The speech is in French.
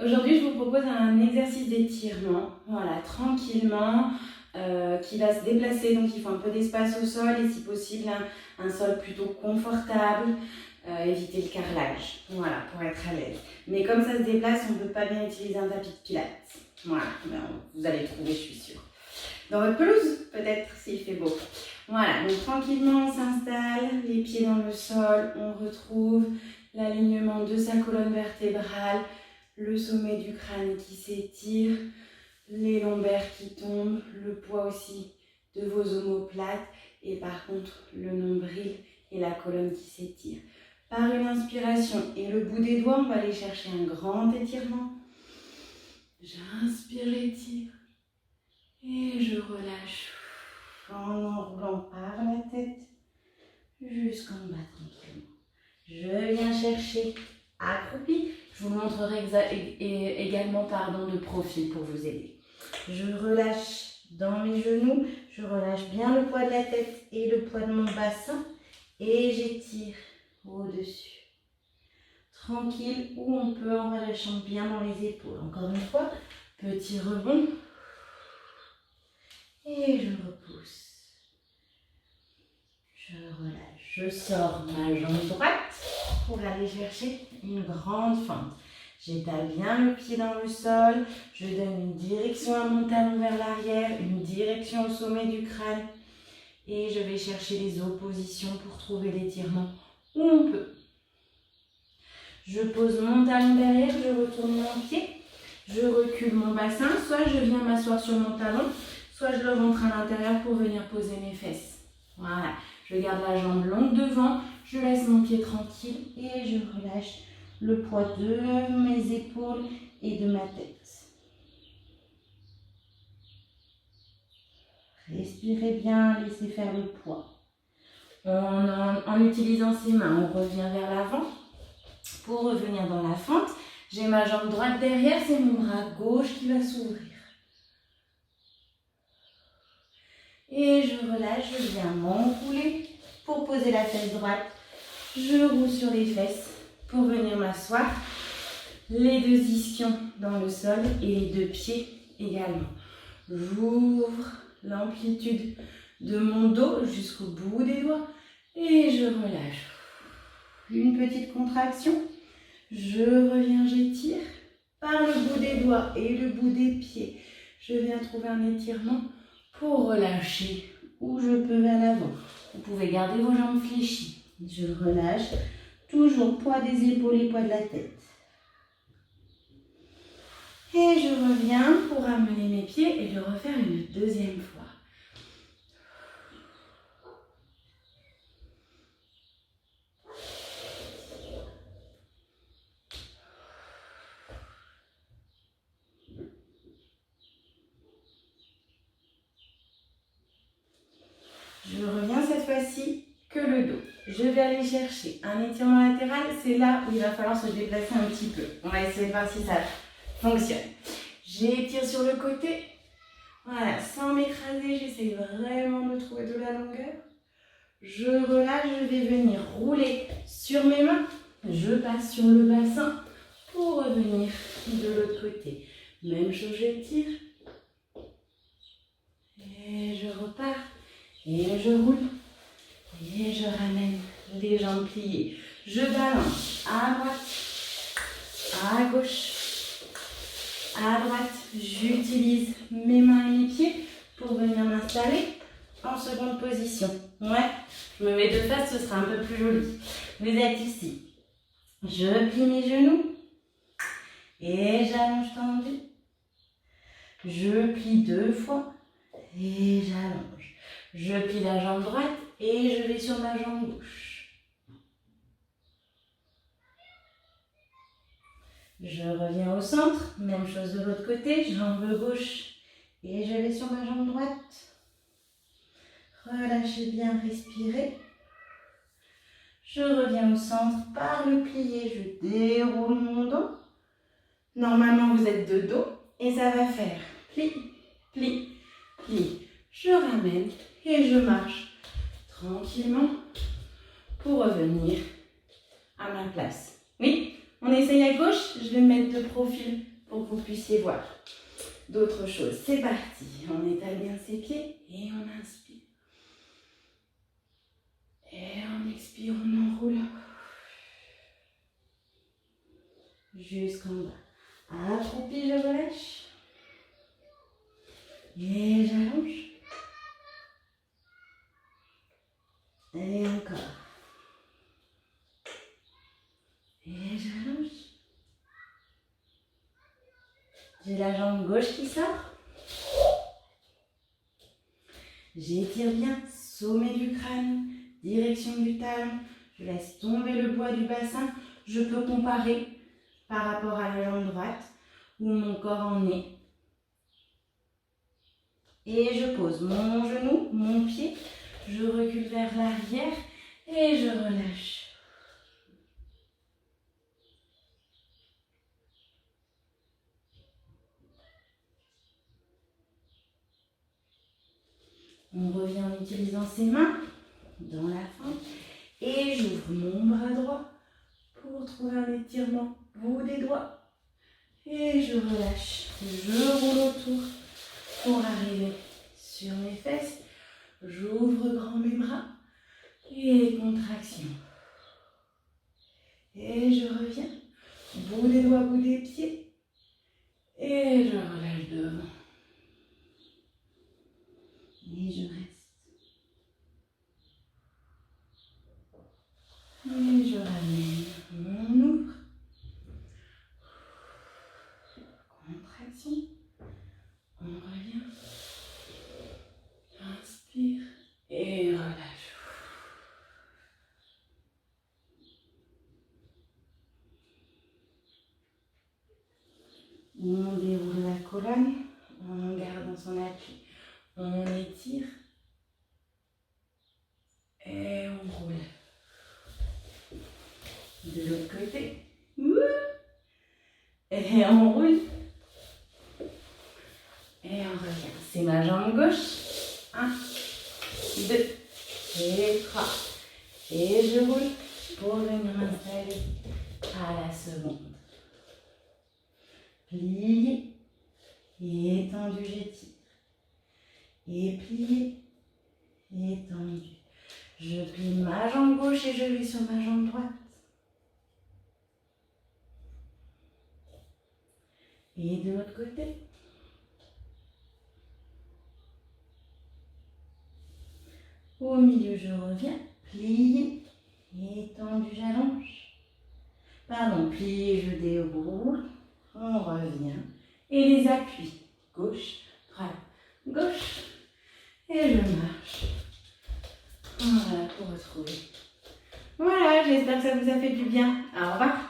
Aujourd'hui, je vous propose un exercice d'étirement, voilà, tranquillement, qui va se déplacer, donc il faut un peu d'espace au sol et si possible un sol plutôt confortable, éviter le carrelage, voilà, pour être à l'aise. Mais comme ça se déplace, on ne peut pas bien utiliser un tapis de pilates, voilà, vous allez trouver, je suis sûre. Dans votre pelouse, peut-être, s'il fait beau. Voilà, donc tranquillement, on s'installe, les pieds dans le sol, on retrouve l'alignement de sa colonne vertébrale, le sommet du crâne qui s'étire, les lombaires qui tombent, le poids aussi de vos omoplates et par contre le nombril et la colonne qui s'étire. Par une inspiration et le bout des doigts, on va aller chercher un grand étirement. J'inspire, j'étire et je relâche en enroulant par la tête jusqu'en bas tranquillement. Je viens chercher accroupi. Je vous montrerai également de profil pour vous aider. Je relâche dans mes genoux, je relâche bien le poids de la tête et le poids de mon bassin et j'étire au-dessus. Tranquille, ou on peut en relâchant bien dans les épaules. Encore une fois, petit rebond et je repousse. Je relâche, je sors ma jambe droite pour aller chercher une grande fente. J'étale bien le pied dans le sol, je donne une direction à mon talon vers l'arrière, une direction au sommet du crâne et je vais chercher les oppositions pour trouver l'étirement où on peut. Je pose mon talon derrière, je retourne mon pied, je recule mon bassin, soit je viens m'asseoir sur mon talon, soit je le rentre à l'intérieur pour venir poser mes fesses. Voilà, je garde la jambe longue devant, je laisse mon pied tranquille et je relâche le poids de mes épaules et de ma tête. Respirez bien, laissez faire le poids. En utilisant ses mains, on revient vers l'avant. Pour revenir dans la fente, j'ai ma jambe droite derrière, c'est mon bras gauche qui va s'ouvrir. Et je relâche, je viens m'enrouler pour poser la fesse droite. Je roule sur les fesses pour venir m'asseoir. Les deux ischions dans le sol et les deux pieds également. J'ouvre l'amplitude de mon dos jusqu'au bout des doigts et je relâche. Une petite contraction. Je reviens, j'étire par le bout des doigts et le bout des pieds. Je viens trouver un étirement pour relâcher où je peux vers l'avant. Vous pouvez garder vos jambes fléchies. Je relâche. Toujours poids des épaules et poids de la tête. Et je reviens pour amener mes pieds et le refaire une deuxième fois. Je reviens cette fois-ci que le dos. Je vais aller chercher un étirement latéral. C'est là où il va falloir se déplacer un petit peu. On va essayer de voir si ça fonctionne. J'étire sur le côté. Voilà, sans m'écraser, j'essaie vraiment de trouver de la longueur. Je relâche, je vais venir rouler sur mes mains. Je passe sur le bassin pour revenir de l'autre côté. Même chose, j'étire. Et je repars. Et je roule. Et je ramène les jambes pliées. Je balance à droite, à gauche. À droite, j'utilise mes mains et mes pieds pour venir m'installer en seconde position. Ouais, je me mets de face, ce sera un peu plus joli. Vous êtes ici. Je plie mes genoux et j'allonge tendu. Je plie deux fois et j'allonge. Je plie la jambe droite et je vais sur ma jambe gauche. Je reviens au centre, même chose de l'autre côté, jambe gauche et je vais sur ma jambe droite. Relâchez bien, respirez. Je reviens au centre par le plié, je déroule mon dos. Normalement, vous êtes de dos et ça va faire pli, pli, pli. Je ramène et je marche tranquillement pour revenir à ma place. Oui, on essaye à gauche, je vais me mettre de profil pour que vous puissiez voir d'autres choses. C'est parti. On étale bien ses pieds et on inspire. Et on expire, on enroule. Jusqu'en bas. Accroupi, je relâche. Et j'allonge. Et encore. Et j'allonge. J'ai la jambe gauche qui sort. J'étire bien, sommet du crâne, direction du talon. Je laisse tomber le poids du bassin. Je peux comparer par rapport à la jambe droite où mon corps en est. Et je pose mon genou, mon pied. Je recule vers l'arrière et je relâche. On revient en utilisant ses mains dans la fente et j'ouvre mon bras droit pour trouver un étirement, bout des doigts. Et je relâche, je roule autour pour arriver sur mes fesses. J'ouvre grand mes bras et contraction. Et je reviens, bout des doigts, bout des pieds. Et je relâche devant. Et je reste. Et je ramène, on ouvre. Contraction. On revient. Inspire et relâche. On déroule la colonne en gardant son appui. On étire et on roule. De l'autre côté. Et on roule. Et on revient. C'est ma jambe gauche. 1, 2 et 3. Et je roule pour venir m'installer à la seconde. Plié. Et étendu, j'étire. Et plié. Étendu. Je plie ma jambe gauche et je vais sur ma jambe droite. Et de l'autre côté. Au milieu, je reviens. Plié. Étendu, j'allonge. Pardon, plié, je déroule. On revient. Et les appuis. Gauche, droite, gauche. Et je marche. Voilà, pour retrouver. Voilà, j'espère que ça vous a fait du bien. Au revoir.